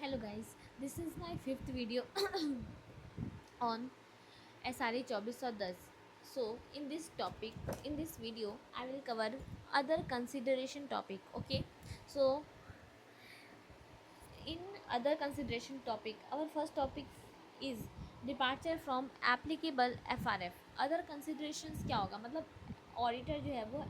Hello guys, this is my fifth video on SRE 2410. So in this video, I will cover other consideration topic. Okay, so in other consideration topic, our first topic is departure from applicable FRF. Other considerations क्या होगा, मतलब auditor जो है वो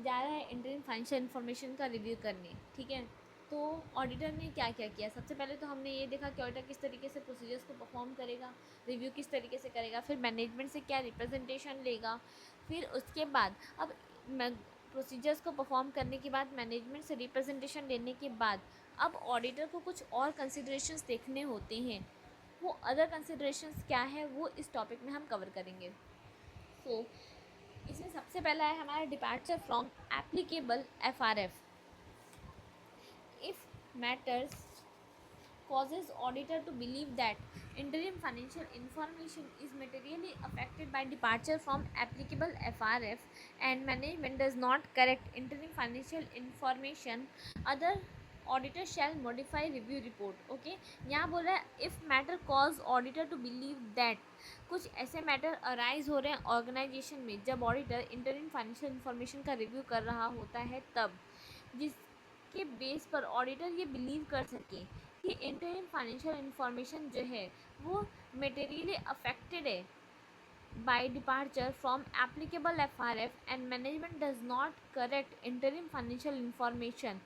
जा रहा है interim financial information का रिव्यू करने, ठीक है। तो ऑडिटर ने क्या क्या किया, सबसे पहले तो हमने ये देखा कि ऑडिटर किस तरीके से प्रोसीजर्स को परफॉर्म करेगा, रिव्यू किस तरीके से करेगा, फिर मैनेजमेंट से क्या रिप्रेजेंटेशन लेगा, फिर उसके बाद अब प्रोसीजर्स को परफॉर्म करने के बाद मैनेजमेंट से रिप्रेजेंटेशन लेने के बाद अब ऑडिटर को कुछ और कंसिडरेशंस देखने होते हैं। वो अदर कंसिडरेशंस क्या है वो इस टॉपिक में हम कवर करेंगे। सो इसमें सबसे पहला है हमारा departure from applicable FRF। If matters causes auditor to believe that interim financial information is materially affected by departure from applicable FRF and management does not correct interim financial information, other auditor shall modify review report. Okay, यहाँ बोला है if matter cause auditor to believe that कुछ ऐसे matter arise हो रहे हैं organisation में जब ऑडिटर इंटरिम फाइनेंशियल इन्फॉर्मेशन का रिव्यू कर रहा होता है, तब जिसके बेस पर ऑडिटर ये बिलीव कर सके कि इंटरिम फाइनेंशियल इन्फॉर्मेशन जो है वो मटेरियली अफेक्टेड है by departure from applicable FRF and management does not correct interim financial information.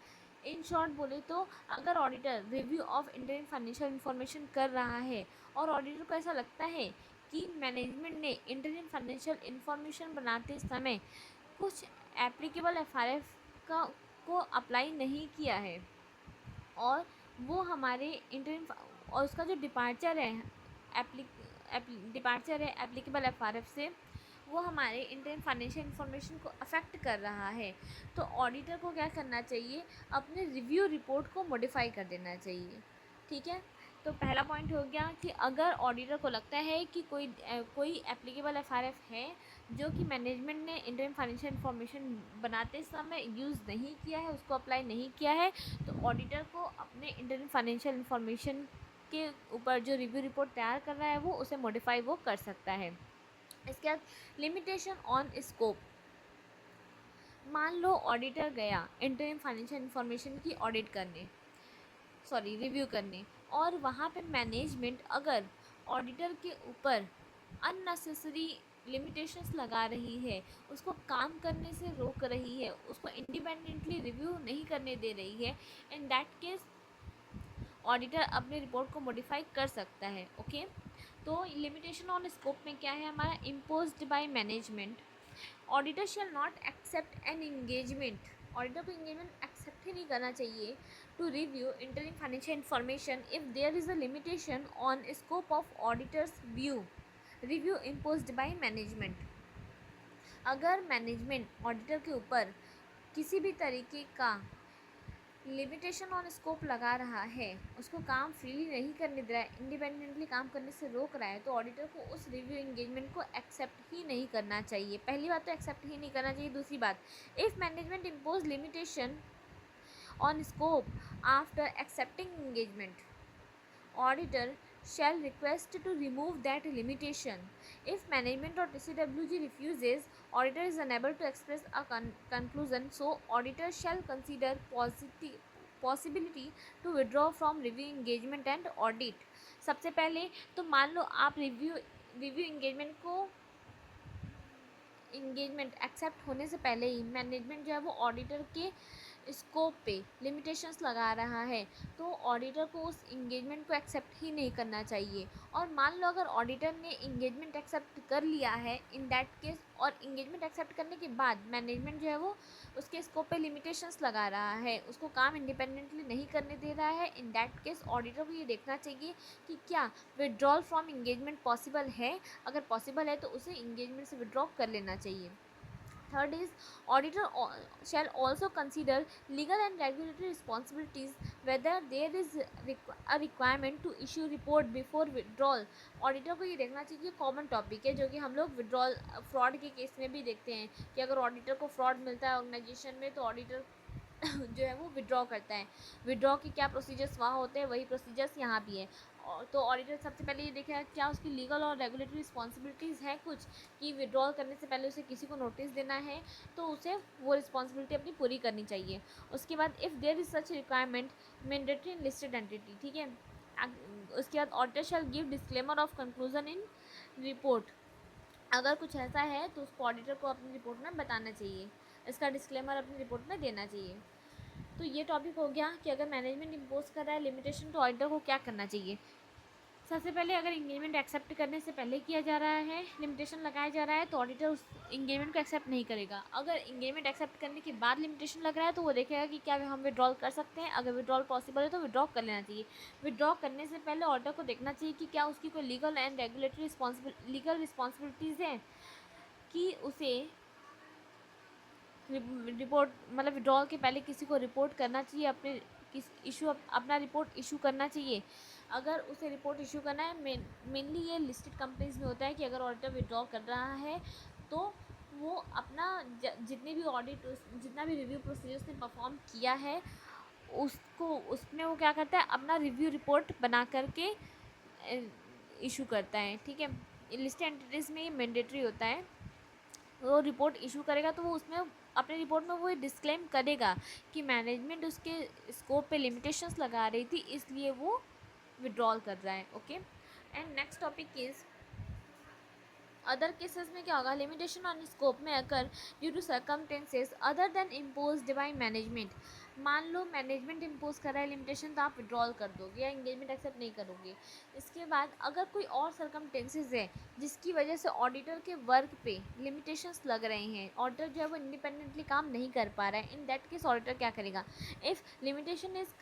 In short बोले तो अगर auditor review of interim financial information कर रहा है और ऑडिटर को ऐसा लगता है कि मैनेजमेंट ने इंटरिम फाइनेंशियल इन्फॉर्मेशन बनाते समय कुछ एप्लीकेबल FRF को अप्लाई नहीं किया है और वो हमारे इंटरिम और उसका जो डिपार्चर है एप्लीकेबल FRF से वो हमारे इंटरिम फाइनेंशियल इन्फॉर्मेशन को अफेक्ट कर रहा है, तो ऑडिटर को क्या करना चाहिए, अपने रिव्यू रिपोर्ट को मॉडिफाई कर देना चाहिए। ठीक है, तो पहला पॉइंट हो गया कि अगर ऑडिटर को लगता है कि कोई एप्लीकेबल FRF है जो कि मैनेजमेंट ने इंटरिम फाइनेंशियल इन्फॉर्मेशन बनाते समय यूज़ नहीं किया है, उसको अप्लाई नहीं किया है, तो ऑडिटर को अपने इंटरिम फाइनेंशियल इन्फॉर्मेशन के ऊपर जो रिव्यू रिपोर्ट तैयार कर रहा है वो उसे मॉडिफाई वो कर सकता है। इसके बाद लिमिटेशन ऑन स्कोप। मान लो ऑडिटर गया इंटरिम फाइनेंशियल इन्फॉर्मेशन की ऑडिट करने, रिव्यू करने, और वहाँ पे मैनेजमेंट अगर ऑडिटर के ऊपर अननेसेसरी लिमिटेशंस लगा रही है, उसको काम करने से रोक रही है, उसको इंडिपेंडेंटली रिव्यू नहीं करने दे रही है, इन दैट केस ऑडिटर अपने रिपोर्ट को मॉडिफाई कर सकता है। ओके, तो लिमिटेशन ऑन स्कोप में क्या है हमारा, imposed by management. Auditor shall not accept an engagement. Auditor को इंगेजमेंट एक्सेप्ट ही नहीं करना चाहिए to review interim financial information if there is a limitation on scope of auditors view review imposed by management. अगर management auditor के ऊपर किसी भी तरीके का लिमिटेशन ऑन स्कोप लगा रहा है, उसको काम फ्रीली नहीं करने दे रहा है, इंडिपेंडेंटली काम करने से रोक रहा है, तो ऑडिटर को उस रिव्यू एंगेजमेंट को एक्सेप्ट ही नहीं करना चाहिए। पहली बात तो एक्सेप्ट ही नहीं करना चाहिए। दूसरी बात, if management impose limitation on scope after accepting engagement, auditor shall request to remove that limitation. If management or TCWG refuses, auditor is unable to express a conclusion, so auditor shall consider possibility to withdraw from review engagement and audit. सबसे पहले तो मान लो आप review engagement accept होने से पहले ही management जो है वो ऑडिटर के स्कोप पे लिमिटेशंस लगा रहा है, तो ऑडिटर को उस इंगेजमेंट को एक्सेप्ट ही नहीं करना चाहिए। और मान लो अगर ऑडिटर ने इंगेजमेंट एक्सेप्ट कर लिया है इन दैट केस, और इंगेजमेंट एक्सेप्ट करने के बाद मैनेजमेंट जो है वो उसके स्कोप पे लिमिटेशंस लगा रहा है, उसको काम इंडिपेंडेंटली नहीं करने दे रहा है, इन दैट केस ऑडिटर को ये देखना चाहिए कि क्या विड्रॉल फ्रॉम इंगेजमेंट पॉसिबल है। अगर पॉसिबल है तो उसे इंगेजमेंट से विड्रॉ कर लेना चाहिए। Third is, auditor shall also consider legal and regulatory responsibilities, whether there is a requirement to issue report before withdrawal. Auditor को ये देखना चाहिए, कॉमन टॉपिक है जो कि हम लोग विड्रॉल फ्रॉड के केस में भी देखते हैं कि अगर ऑडिटर को फ्रॉड मिलता है ऑर्गेनाइजेशन में, तो ऑडिटर जो है वो विड्रॉ करता है। विड्रॉ के क्या प्रोसीजर्स वहाँ होते हैं, वही प्रोसीजर्स यहाँ भी है। तो ऑडिटर सबसे पहले ये देखेगा क्या उसकी लीगल और रेगुलेटरी रिस्पॉन्सिबिलिटीज़ हैं कुछ, कि विड्रॉल करने से पहले उसे किसी को नोटिस देना है, तो उसे वो रिस्पॉन्सिबिलिटी अपनी पूरी करनी चाहिए। उसके बाद if there is such requirement mandatory in listed entity, ठीक है। उसके बाद auditor shall give disclaimer of conclusion in report. अगर कुछ ऐसा है तो उसको ऑडिटर को अपनी रिपोर्ट में बताना चाहिए, इसका डिस्क्लेमर अपनी रिपोर्ट में देना चाहिए। तो ये टॉपिक हो गया कि अगर मैनेजमेंट इम्पोज कर रहा है लिमिटेशन तो ऑडिटर को क्या करना चाहिए। सबसे पहले अगर इंगेजमेंट एक्सेप्ट करने से पहले किया जा रहा है, लिमिटेशन लगाया जा रहा है, तो ऑडिटर उस इंगेजमेंट को एक्सेप्ट नहीं करेगा। अगर इंगेजमेंट एक्सेप्ट करने के बाद लिमिटेशन लग रहा है तो वो देखेगा कि क्या हम विड्रॉल कर सकते हैं। अगर विड्रॉल पॉसिबल है तो विड्रॉ कर लेना चाहिए। विड्रॉ करने से पहले ऑडिटर को देखना चाहिए कि क्या उसकी कोई legal and regulatory legal responsibilities हैं कि उसे रिपोर्ट मतलब विड्रॉल के पहले किसी को रिपोर्ट करना चाहिए, अपने किस इशू अपना रिपोर्ट इशू करना चाहिए। अगर उसे रिपोर्ट इशू करना है, मेनली ये लिस्टेड कंपनीज में होता है कि अगर ऑडिटर विड्रॉ कर रहा है तो वो अपना जितने भी ऑडिट जितना भी रिव्यू प्रोसीजर्स ने परफॉर्म किया है उसको उसमें वो क्या करता है, अपना रिव्यू रिपोर्ट बना करके इशू करता है, ठीक है। लिस्टेड एंटिटीज़ में ये मैंडेटरी होता है। वो रिपोर्ट इशू करेगा तो वो उसमें अपने रिपोर्ट में वो डिस्क्लेम करेगा कि मैनेजमेंट उसके स्कोप पे लिमिटेशंस लगा रही थी, इसलिए वो विड्रॉल कर रहा है। Okay, and next topic is other cases में क्या होगा, लिमिटेशन ऑन स्कोप में occur due to circumstances other than imposed by management. मान लो मैनेजमेंट इम्पोज कर रहा है लिमिटेशन तो आप विड्रॉल कर दोगे या इंगेजमेंट एक्सेप्ट नहीं करोगे। इसके बाद अगर कोई और सर्कमटेंसेस है जिसकी वजह से ऑडिटर के वर्क पे लिमिटेशंस लग रहे हैं, ऑडिटर जो है वो इंडिपेंडेंटली काम नहीं कर पा रहा है, इन दैट केस ऑडिटर क्या करेगा, if limitation is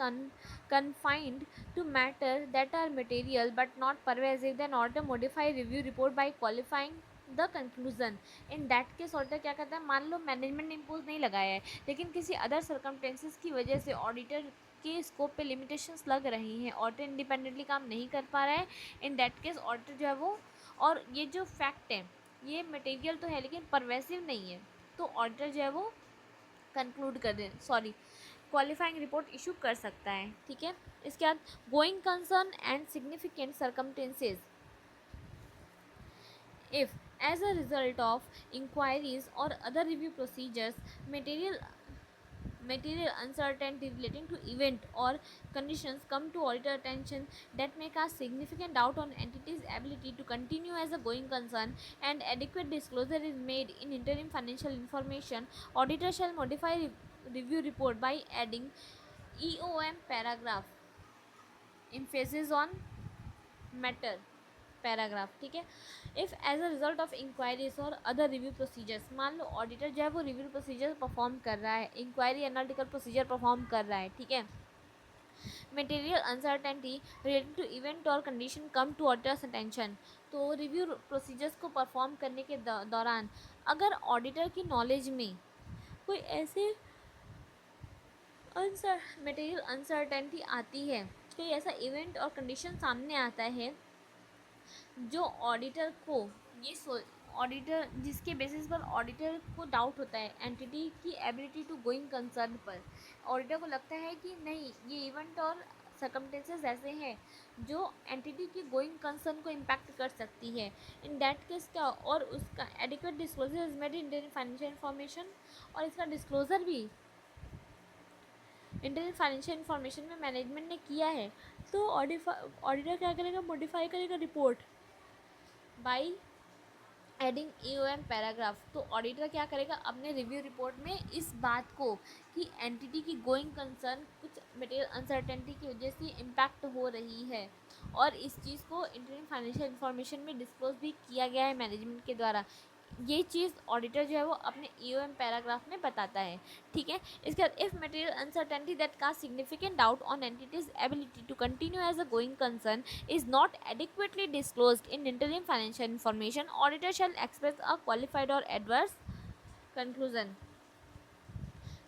confined to matter that are material but not pervasive, then auditor modify review report by qualifying the conclusion. In that case auditor क्या करता है, मान लो मैनेजमेंट ने इम्पोज नहीं लगाया है लेकिन किसी अदर सर्कमटेंसेस की वजह से ऑडिटर के स्कोप पे लिमिटेशंस लग रही हैं, ऑडिटर इंडिपेंडेंटली काम नहीं कर पा रहा है, इन दैट केस ऑडिटर जो है वो, और ये जो फैक्ट है ये मटेरियल तो है लेकिन परवेसिव नहीं है, तो ऑडिटर जो है वो कंक्लूड कर दे क्वालिफाइंग रिपोर्ट इशू कर सकता है, ठीक है। इसके बाद going concern and significant circumstances, if as a result of inquiries or other review procedures material uncertainty relating to event or conditions come to auditor attention that may cast significant doubt on entity's ability to continue as a going concern and adequate disclosure is made in interim financial information, auditor shall modify review report by adding EOM paragraph emphasis on matter paragraph, ठीक है। If as a result of inquiries और other review procedures, मान लो auditor जो है वो review procedure perform कर रहा है, इंक्वायरी एनालिटिकल प्रोसीजर परफॉर्म कर रहा है, ठीक है। Material uncertainty related to event और condition come to auditor's attention, तो रिव्यू प्रोसीजर्स को परफॉर्म करने के दौरान अगर ऑडिटर की नॉलेज में कोई ऐसे मटेरियल अनसर्टेनिटी आती है, कोई ऐसा इवेंट और कंडीशन सामने आता है जो ऑडिटर को ऑडिटर जिसके बेसिस पर ऑडिटर को डाउट होता है एंटिटी की एबिलिटी टू गोइंग कंसर्न पर, ऑडिटर को लगता है कि नहीं ये इवेंट और सर्कमटेंसेस ऐसे हैं जो एंटिटी की गोइंग कंसर्न को इम्पैक्ट कर सकती है, इन दैट केस क्या, और उसका adequate disclosure is made in financial information, और इसका डिस्क्लोजर भी इंटरनल फाइनेंशियल इन्फॉर्मेशन में मैनेजमेंट ने किया है, तो ऑडिटर क्या करेगा, मॉडिफाई करेगा report by adding EOM paragraph. तो ऑडिटर क्या करेगा, अपने रिव्यू रिपोर्ट में इस बात को कि एंटिटी की गोइंग कंसर्न कुछ मटेरियल अनसर्टेनिटी की वजह से इम्पैक्ट हो रही है, और इस चीज़ को इंटरनल फाइनेंशियल इन्फॉर्मेशन में डिस्क्लोज भी किया गया है मैनेजमेंट के द्वारा, ये चीज़ ऑडिटर जो है वो अपने EOM पैराग्राफ में बताता है, ठीक है। इसके बाद if material uncertainty that cast significant doubt on entity's ability to continue as a going concern is not adequately disclosed in interim financial information, auditor shall express a qualified और adverse conclusion.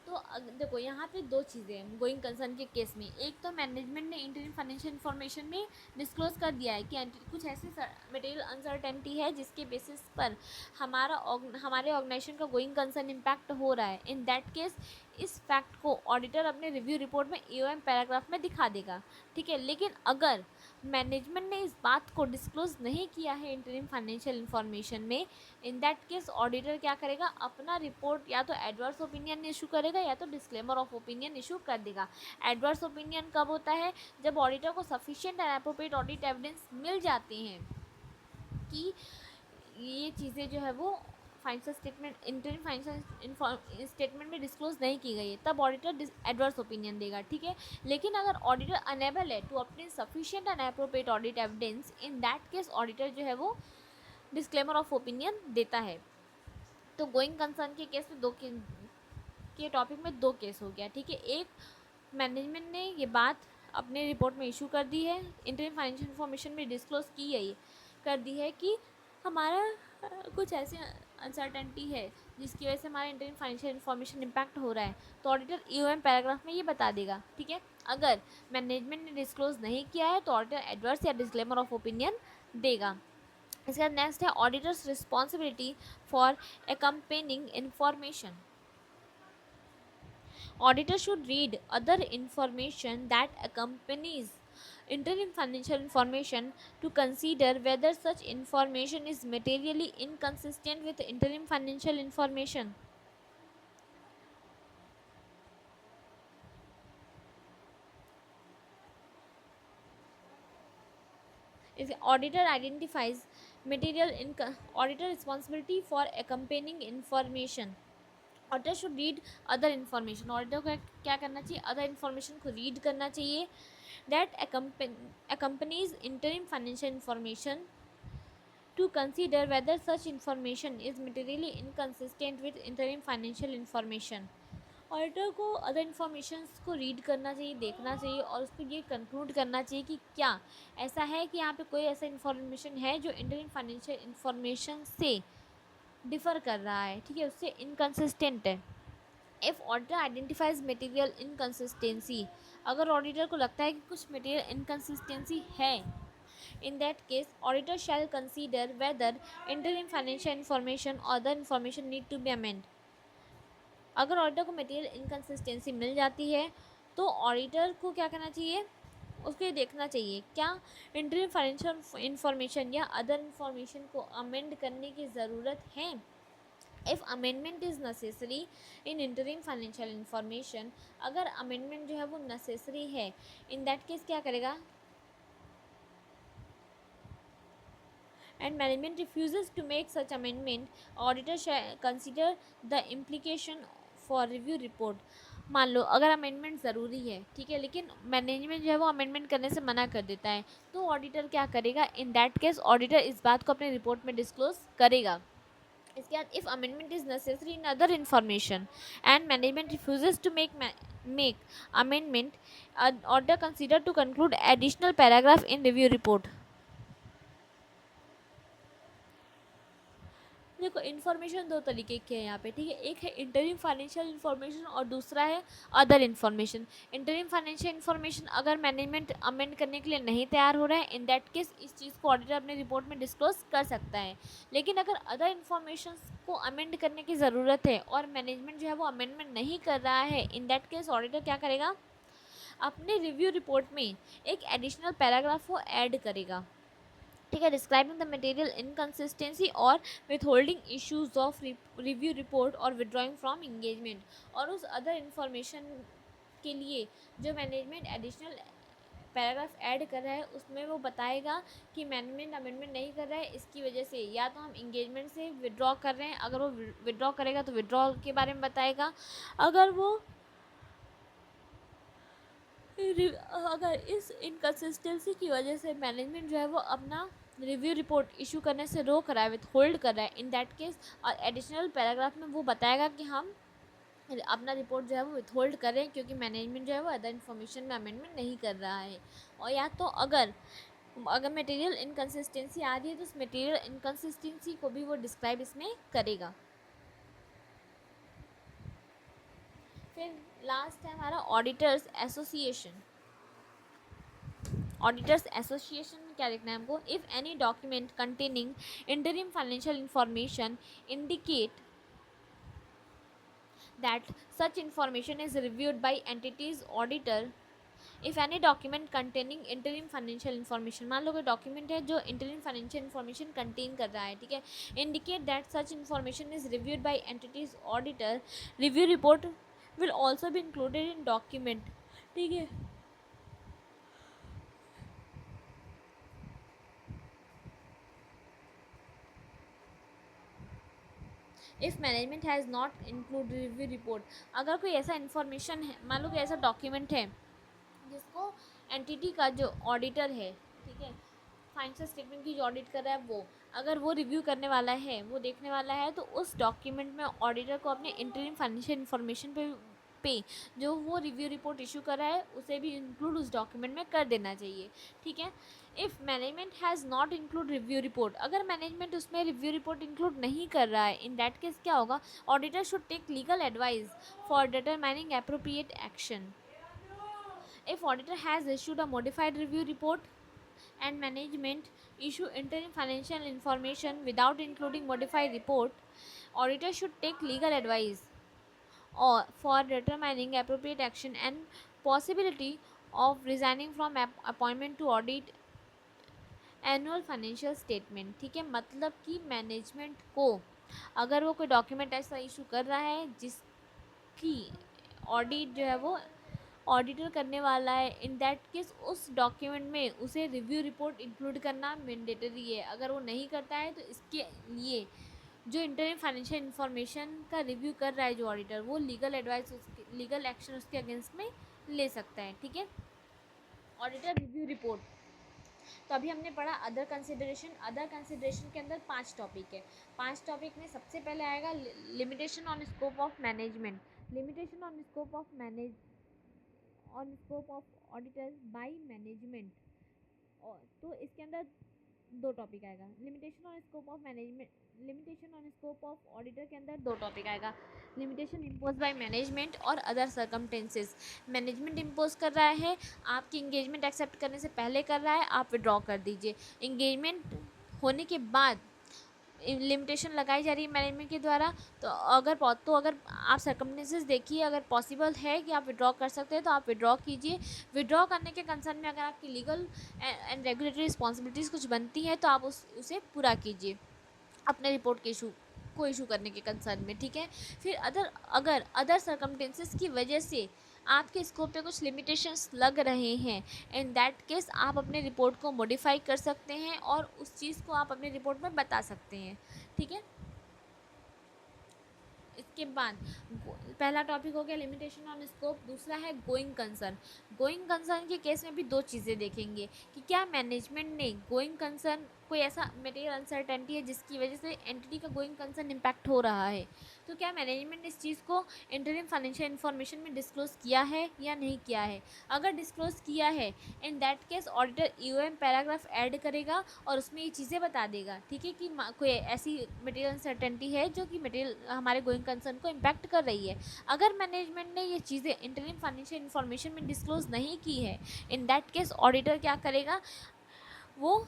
तो देखो यहाँ पे दो चीज़ें हैं going concern के case में, एक तो मैनेजमेंट ने इंटरिम फाइनेंशियल इन्फॉर्मेशन में डिस्क्लोज कर दिया है कि कुछ ऐसी मटेरियल अनसर्टेनिटी है जिसके बेसिस पर हमारे ऑर्गेनाइजेशन का गोइंग कंसर्न इम्पैक्ट हो रहा है, इन दैट केस इस फैक्ट को ऑडिटर अपने रिव्यू रिपोर्ट में EOM पैराग्राफ में दिखा देगा, ठीक है। लेकिन अगर मैनेजमेंट ने इस बात को डिस्क्लोज नहीं किया है इंटरिम फाइनेंशियल इंफॉर्मेशन में, इन दैट केस ऑडिटर क्या करेगा, अपना रिपोर्ट या तो एडवर्स ओपिनियन इशू करेगा या तो डिस्क्लेमर ऑफ ओपिनियन इशू कर देगा। एडवर्स ओपिनियन कब होता है, जब ऑडिटर को sufficient and appropriate audit evidence मिल जाते हैं कि ये चीज़ें जो है वो financial statement interim financial statement में डिस्क्लोज नहीं की गई है, तब ऑडिटर एडवर्स ओपिनियन देगा, ठीक है। लेकिन अगर ऑडिटर अनेबल है to obtain sufficient and appropriate audit evidence, in that case auditor जो है वो डिस्क्लेमर ऑफ ओपिनियन देता है। तो गोइंग कंसर्न के केस में के टॉपिक में 2 केस हो गया, ठीक है। एक, मैनेजमेंट ने ये बात अपने रिपोर्ट में इशू कर दी है, इंटरिम फाइनेंशियल इंफॉर्मेशन में डिस्क्लोज की है, कर दी है कि हमारा कुछ ऐसी अनसर्टेनिटी है जिसकी वजह से हमारा इंटरिम फाइनेंशियल इंफॉर्मेशन इम्पैक्ट हो रहा है, तो ऑडिटर EOM पैराग्राफ में ये बता देगा, ठीक है। अगर मैनेजमेंट ने डिस्क्लोज नहीं किया है तो ऑडिटर एडवर्स या डिस्क्लेमर ऑफ ओपिनियन देगा। इसके बाद नेक्स्ट है auditors responsibility for accompanying information. Auditor should read other information that accompanies interim financial information to consider whether such information is materially inconsistent with interim financial information. Is auditor identifies auditor responsibility for accompanying information. Auditor should read other information, auditor को क्या करना चाहिए, other information को read करना चाहिए that accompanies interim financial information to consider whether such information is materially inconsistent with interim financial information. Auditor को other information को read करना चाहिए, देखना चाहिए और उसको ये कंक्लूड करना चाहिए कि क्या ऐसा है कि यहाँ पे कोई ऐसा इन्फॉर्मेशन है जो इंटरिम फाइनेंशियल इंफॉर्मेशन से डिफ़र कर रहा है, ठीक है, उससे इनकन्सिस्टेंट है। If auditor identifies material inconsistency, अगर ऑडिटर को लगता है कि कुछ मटेरियल इनकन्सिस्टेंसी है, in that case auditor shall consider whether interim financial information और other information need to be amend. अगर ऑडिटर को मटेरियल इनकन्सिस्टेंसी मिल जाती है तो ऑडिटर को क्या करना चाहिए, उसको ये देखना चाहिए क्या इंटरिम फाइनेंशियल इंफॉर्मेशन या अदर इंफॉर्मेशन को अमेंड करने की ज़रूरत है। If amendment is necessary in interim financial information, अगर अमेंडमेंट जो है वो नेसेसरी है, इन दैट केस क्या करेगा, and management refuses to make such amendment, auditor shall consider the implication for review report. मान लो अगर अमेंडमेंट ज़रूरी है, ठीक है, लेकिन मैनेजमेंट जो है वो अमेंडमेंट करने से मना कर देता है, तो ऑडिटर क्या करेगा, इन दैट केस ऑडिटर इस बात को अपने रिपोर्ट में डिस्क्लोज करेगा। इसके बाद if amendment is necessary in other information and management refuses to make amendment, auditor consider to conclude additional paragraph in review report. देखो इन्फॉर्मेशन 2 तरीके के हैं यहाँ पे, ठीक है, एक है इंटरिम फाइनेंशियल इन्फॉर्मेशन और दूसरा है other information. Interim financial information अगर मैनेजमेंट अमेंड करने के लिए नहीं तैयार हो रहा है, इन दैट केस इस चीज़ को ऑडिटर अपने रिपोर्ट में डिस्क्लोज कर सकता है। लेकिन अगर अदर इन्फॉर्मेशन को अमेंड करने की ज़रूरत है और मैनेजमेंट जो है वो अमेंडमेंट नहीं कर रहा है, इन दैट केस ऑडिटर क्या करेगा, अपने रिव्यू रिपोर्ट में एक एडिशनल पैराग्राफ को ऐड करेगा, ठीक है, डिस्क्राइबिंग द मटेरियल इनकन्सिस्टेंसी और विथहोल्डिंग इश्यूज ऑफ रिव्यू रिपोर्ट और विड्रॉइंग फ्रॉम इंगेजमेंट। और उस अदर इन्फॉर्मेशन के लिए जो मैनेजमेंट एडिशनल पैराग्राफ ऐड कर रहा है उसमें वो बताएगा कि मैनेजमेंट अमेंडमेंट नहीं कर रहा है, इसकी वजह से या तो हम इंगेजमेंट से विड्रॉ कर रहे हैं, अगर वो विड्रॉ करेगा तो विड्रॉ के बारे में बताएगा, अगर इस इनकन्सिस्टेंसी की वजह से मैनेजमेंट जो है वो अपना रिव्यू रिपोर्ट इशू करने से रोक रहा है, विथ होल्ड कर रहा है, in that case additional paragraph में वो बताएगा कि हम अपना रिपोर्ट जो है वो विथ होल्ड कर रहे हैं क्योंकि मैनेजमेंट जो है वो अदर इन्फॉर्मेशन में अमेंडमेंट नहीं कर रहा है। और या तो अगर मटेरियल इनकन्सिस्टेंसी आ रही है तो उस मटेरियल इनकन्सिस्टेंसी को भी वो डिस्क्राइब इसमें करेगा। फिर लास्ट है हमारा ऑडिटर्स एसोसिएशन। ऑडिटर्स एसोसिएशन में क्या लिखना है हमको, if any document containing interim financial information indicate that such information is reviewed by entities auditor if any document containing interim financial information, मान लो कोई document है जो interim financial information contain कर रहा है, ठीक है, indicate that such information is reviewed by entities auditor, review report will also be included in document, ठीक है. If management has not include review report, अगर कोई ऐसा इन्फॉर्मेशन है, मान लो कोई ऐसा डॉक्यूमेंट है जिसको एंटिटी का जो ऑडिटर है, ठीक है, फाइनेंशियल स्टेटमेंट की जो ऑडिट कर रहा है वो, अगर वो रिव्यू करने वाला है, वो देखने वाला है, तो उस डॉक्यूमेंट में ऑडिटर को अपने इंटरिम फाइनेंशियल इन्फॉर्मेशन पे जो वो रिव्यू रिपोर्ट इशू कर रहा है उसे भी इंक्लूड उस डॉक्यूमेंट में कर देना चाहिए, ठीक है. If management has not include review report, अगर मैनेजमेंट उसमें रिव्यू रिपोर्ट इंक्लूड नहीं कर रहा है, इन दैट केस क्या होगा, auditor should take legal advice for determining appropriate action. If auditor has issued a modified review report and management issue interim financial information without including modified report, auditor should take legal advice or for determining appropriate action and possibility of resigning from appointment to audit annual financial statement, ठीक है. मतलब कि management को अगर वो कोई document ऐसा issue कर रहा है जिसकी ऑडिट जो है वो ऑडिटर करने वाला है, इन दैट केस उस डॉक्यूमेंट में उसे रिव्यू रिपोर्ट इंक्लूड करना मैंडेटरी है. अगर वो नहीं करता है तो इसके लिए जो इंटरिम फाइनेंशियल इन्फॉर्मेशन का रिव्यू कर रहा है जो ऑडिटर, वो लीगल एडवाइस, लीगल एक्शन उसके अगेंस्ट में ले सकता है, ठीक है. ऑडिटर रिव्यू रिपोर्ट, तो अभी हमने पढ़ा अदर कंसिडरेशन. अदर कंसिडरेशन के अंदर 5 टॉपिक है. 5 टॉपिक में सबसे पहले आएगा limitation on scope of management. Limitation on scope of auditors by management. और तो इसके अंदर 2 टॉपिक आएगा. Limitation on scope of management, limitation on scope of auditor के अंदर 2 टॉपिक आएगा. लिमिटेशन इम्पोज बाय मैनेजमेंट और अदर सर्कमटेंसेस. मैनेजमेंट इम्पोज कर रहा है, आपकी इंगेजमेंट एक्सेप्ट करने से पहले कर रहा है, आप विड्रॉ कर दीजिए. इंगेजमेंट होने के बाद लिमिटेशन लगाई जा रही है मैनेजमेंट के द्वारा, तो अगर आप सर्कमस्टेंसेस देखिए, अगर पॉसिबल है कि आप विड्रॉ कर सकते हैं तो आप विड्रॉ कीजिए. विड्रॉ करने के कंसर्न में अगर आपकी लीगल एंड रेगुलेटरी रिस्पॉन्सिबिलिटीज़ कुछ बनती हैं तो आप उसे पूरा कीजिए अपने रिपोर्ट के इशू करने के कंसर्न में, ठीक है. फिर अगर अदर सर्कमस्टेंसेस की वजह से आपके स्कोप पे कुछ लिमिटेशंस लग रहे हैं, इन दैट केस आप अपने रिपोर्ट को मॉडिफाई कर सकते हैं और उस चीज़ को आप अपने रिपोर्ट में बता सकते हैं, ठीक है. इसके बाद पहला टॉपिक हो गया लिमिटेशन ऑन स्कोप. दूसरा है गोइंग कंसर्न. गोइंग कंसर्न के केस में भी 2 चीज़ें देखेंगे कि क्या मैनेजमेंट ने गोइंग कंसर्न, कोई ऐसा मटेरियल अनसर्टेनिटी है जिसकी वजह से एंटिटी का गोइंग कंसर्न इम्पैक्ट हो रहा है, तो क्या मैनेजमेंट ने इस चीज़ को इंटरिम फाइनेंशियल इन्फॉर्मेशन में डिस्क्लोज़ किया है या नहीं किया है. अगर डिस्क्लोज़ किया है, in that case auditor EOM paragraph add करेगा और उसमें ये चीज़ें बता देगा, ठीक है, कि कोई ऐसी मटेरियल अनसर्टेनिटी है जो कि मटेरियल हमारे गोइंग कंसर्न को इम्पैक्ट कर रही है. अगर मैनेजमेंट ने ये चीज़ें इंटरिम फाइनेंशियल इन्फॉर्मेशन में डिस्क्लोज़ नहीं की है, इन दैट केस ऑडिटर क्या करेगा, वो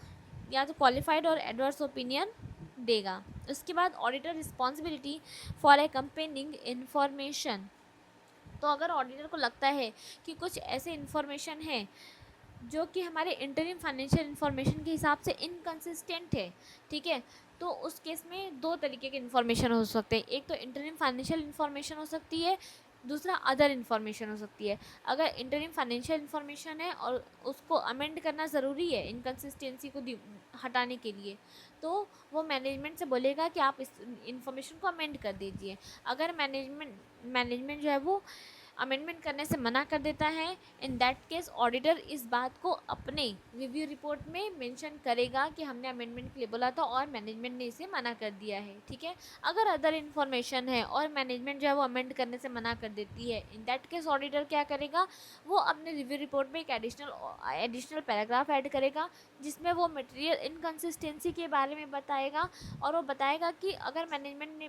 या तो क्वालिफाइड और एडवर्स ओपिनियन देगा. उसके बाद ऑडिटर रिस्पॉन्सिबिलिटी फॉर अकम्पेनिंग इन्फॉर्मेशन. तो अगर ऑडिटर को लगता है कि कुछ ऐसे इन्फॉर्मेशन है जो कि हमारे इंटरिम फाइनेंशियल इन्फॉर्मेशन के हिसाब से इनकन्सिस्टेंट है, ठीक है, तो उस केस में 2 तरीके के इन्फॉर्मेशन हो सकते हैं. एक तो इंटरिम फाइनेंशियल इन्फॉर्मेशन हो सकती है, दूसरा अदर इन्फॉर्मेशन हो सकती है. अगर इंटरिम फाइनेंशियल इन्फॉर्मेशन है और उसको अमेंड करना ज़रूरी है इनकन्सिस्टेंसी को हटाने के लिए, तो वो मैनेजमेंट से बोलेगा कि आप इस इन्फॉर्मेशन को अमेंड कर दीजिए. अगर मैनेजमेंट जो है वो अमेंडमेंट करने से मना कर देता है, इन दैट केस ऑडिटर इस बात को अपने रिव्यू रिपोर्ट में मेंशन करेगा कि हमने अमेंडमेंट के लिए बोला था और मैनेजमेंट ने इसे मना कर दिया है, ठीक है. अगर अदर इन्फॉर्मेशन है और मैनेजमेंट जो है वो अमेंड करने से मना कर देती है, इन दैट केस ऑडिटर क्या करेगा, वो अपने रिव्यू रिपोर्ट में एक एडिशनल पैराग्राफ ऐड करेगा जिसमें वो मटेरियल इनकन्सिस्टेंसी के बारे में बताएगा और वो बताएगा कि अगर मैनेजमेंट ने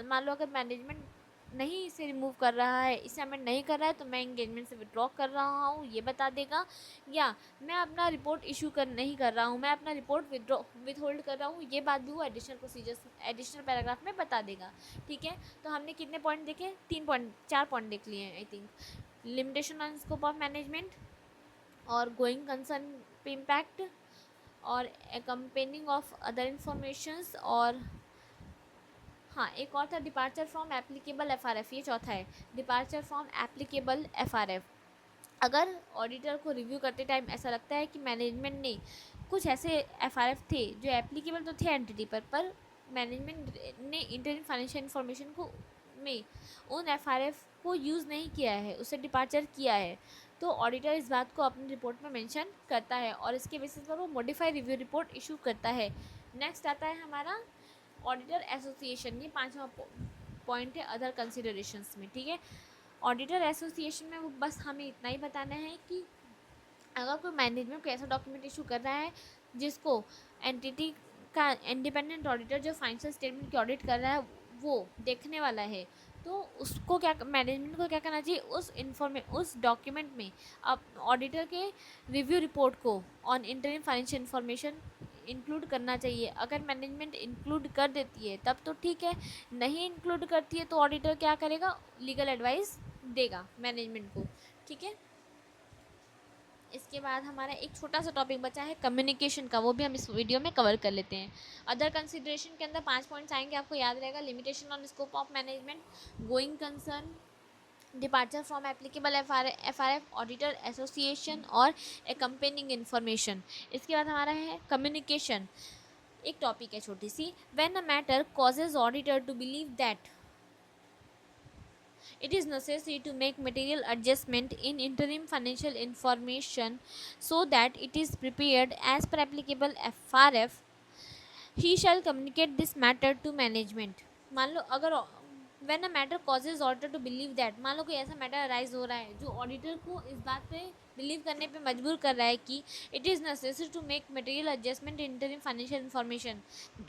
मान लो अगर मैनेजमेंट नहीं इसे रिमूव कर रहा है, इसे अमेंड नहीं कर रहा है, तो मैं इंगेजमेंट से विड्रॉ कर रहा हूँ ये बता देगा। या मैं अपना रिपोर्ट इशू कर नहीं कर रहा हूँ, मैं अपना रिपोर्ट विद होल्ड कर रहा हूँ, ये बात भी वो एडिशनल प्रोसीजर्स एडिशनल पैराग्राफ में बता देगा। ठीक है, तो हमने कितने पॉइंट देखे, 4 पॉइंट देख लिए हैं I think. Limitation on scope of management और गोइंग कंसर्न पे इम्पैक्ट और accompanying ऑफ अदर इंफॉर्मेशंस, और हाँ एक और था डिपार्चर फ्रॉम एप्लीकेबल एफआरएफ, ये चौथा है डिपार्चर फ्रॉम एप्लीकेबल एफआरएफ। अगर ऑडिटर को रिव्यू करते टाइम ऐसा लगता है कि मैनेजमेंट ने कुछ ऐसे एफआरएफ थे जो एप्लीकेबल तो थे एंटिटी पर मैनेजमेंट ने इंटरनल फाइनेंशियल इन्फॉर्मेशन को में उन एफआरएफ को यूज़ नहीं किया है, उससे डिपार्चर किया है, तो ऑडिटर इस बात को अपनी रिपोर्ट में मेंशन करता है और इसके बेसिस पर वो मॉडिफाई रिव्यू रिपोर्ट इशू करता है। नेक्स्ट आता है हमारा ऑडिटर एसोसिएशन, ये 5वां पॉइंट है अदर कंसिडरेशंस में। ठीक है, ऑडिटर एसोसिएशन में वो बस हमें इतना ही बताना है कि अगर कोई मैनेजमेंट को ऐसा डॉक्यूमेंट इशू कर रहा है जिसको एंटिटी का इंडिपेंडेंट ऑडिटर जो फाइनेंशियल स्टेटमेंट की ऑडिट कर रहा है वो देखने वाला है, तो उसको क्या मैनेजमेंट को क्या करना चाहिए, उस डॉक्यूमेंट में अब ऑडिटर के रिव्यू रिपोर्ट को on interim financial information include करना चाहिए। अगर मैनेजमेंट इंक्लूड कर देती है तब तो ठीक है, नहीं इंक्लूड करती है तो ऑडिटर क्या करेगा, लीगल एडवाइस देगा मैनेजमेंट को। ठीक है, इसके बाद हमारा एक छोटा सा टॉपिक बचा है कम्युनिकेशन का, वो भी हम इस वीडियो में कवर कर लेते हैं। अदर कंसिडरेशन के अंदर 5 पॉइंट्स आएंगे, आपको याद रहेगा, limitation on scope of management, going concern, departure from applicable FRF, auditor association और accompanying इन्फॉर्मेशन। इसके बाद हमारा है कम्युनिकेशन, एक टॉपिक है छोटी सी, when a matter causes auditor to believe that it is necessary to make material adjustment in interim financial information so that it is prepared as per applicable FRF, he shall communicate this matter to management। मान लो अगर when a matter causes auditor to believe that, मान लो कोई ऐसा matter arise हो रहा है जो ऑडिटर को इस बात पे बिलीव करने पे मजबूर कर रहा है कि it is necessary to make material adjustment interim financial information,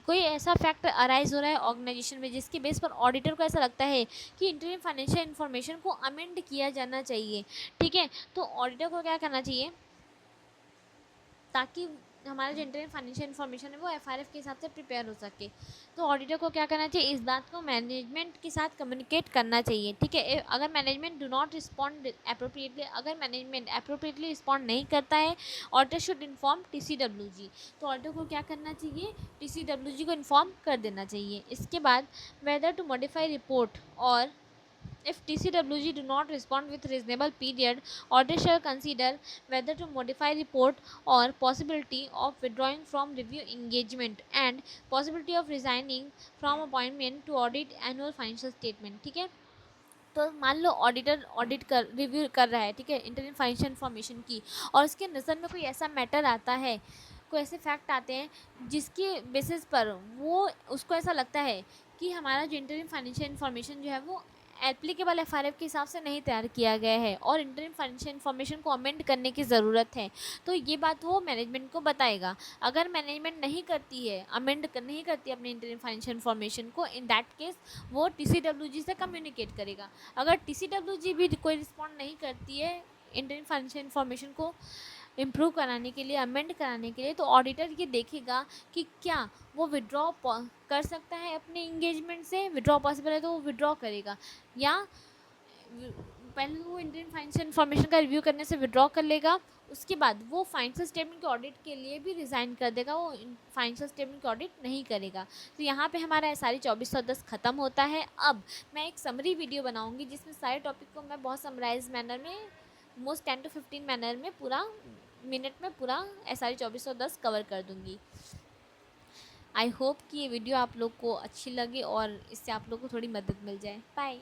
कोई ऐसा फैक्ट अराइज हो रहा है ऑर्गेनाइजेशन में जिसके बेस पर ऑडिटर को ऐसा लगता है कि इंटरिम फाइनेंशियल इन्फॉर्मेशन को अमेंड किया जाना चाहिए। ठीक है, तो ऑडिटर को क्या करना चाहिए ताकि हमारा जो इंटरनल फाइनेंशियल इन्फॉर्मेशन है वो एफआरएफ के हिसाब से प्रिपेयर हो सके, तो ऑडिटर को क्या करना चाहिए, इस बात को मैनेजमेंट के साथ कम्युनिकेट करना चाहिए। ठीक है, अगर management do not respond appropriately, अगर मैनेजमेंट अप्रोप्रिएटली रिस्पॉन्ड नहीं करता है, ऑडिटर शुड इन्फॉर्म टीसीडब्ल्यूजी, तो ऑडिटर को क्या करना चाहिए, टीसीडब्ल्यूजी को इन्फॉर्म कर देना चाहिए। इसके बाद वेदर टू मॉडिफाई रिपोर्ट और if TCWG do not respond with reasonable period, auditor shall consider whether to modify report or possibility of withdrawing from review engagement and possibility of resigning from appointment to audit annual financial statement। ठीक है, तो मान लो auditor audit कर review कर रहा है, ठीक है, इंटरनल फाइनेंशियल इन्फॉर्मेशन की, और उसके नज़र में कोई ऐसा मैटर आता है, कोई ऐसे फैक्ट आते हैं जिसके बेसिस पर वो उसको ऐसा लगता है कि हमारा जो इंटरनल फाइनेंशियल इन्फॉर्मेशन जो है वो एप्लीकेबल एफआरएफ के हिसाब से नहीं तैयार किया गया है और इंटरनल फाइनेंशियल इन्फॉर्मेशन को अमेंड करने की ज़रूरत है, तो ये बात वो मैनेजमेंट को बताएगा। अगर मैनेजमेंट नहीं करती है, अमेंड नहीं करती है अपने इंटरनल फाइनेंशियल इन्फॉर्मेशन को, इन दैट केस वो टीसीडब्ल्यूजी से कम्युनिकेट करेगा। अगर टीसीडब्ल्यूजी भी कोई रिस्पॉन्ड नहीं करती है इंटरनल फाइनेंशियल इन्फॉर्मेशन को इम्प्रूव कराने के लिए, अमेंड कराने के लिए, तो ऑडिटर ये देखेगा कि क्या वो विड्रॉ कर सकता है अपने इंगेजमेंट से, विड्रॉ पॉसिबल है तो वो विड्रॉ करेगा, या पहले वो इंडियन फाइनेंशियल इन्फॉर्मेशन का रिव्यू करने से विड्रॉ कर लेगा, उसके बाद वो फाइनेंशियल स्टेटमेंट के ऑडिट के लिए भी रिज़ाइन कर देगा, वो फाइनेंशियल स्टेटमेंट की ऑडिट नहीं करेगा। तो यहाँ पे हमारा एसआरई 2410 ख़त्म होता है। अब मैं एक समरी वीडियो बनाऊँगी जिसमें सारे टॉपिक को मैं बहुत समराइज मैनर में, मोस्ट 10 to 15 मैनर में, पूरा मिनट में पूरा एसआरई 2410 कवर कर दूँगी। आई होप कि ये वीडियो आप लोग को अच्छी लगे और इससे आप लोग को थोड़ी मदद मिल जाए। बाय।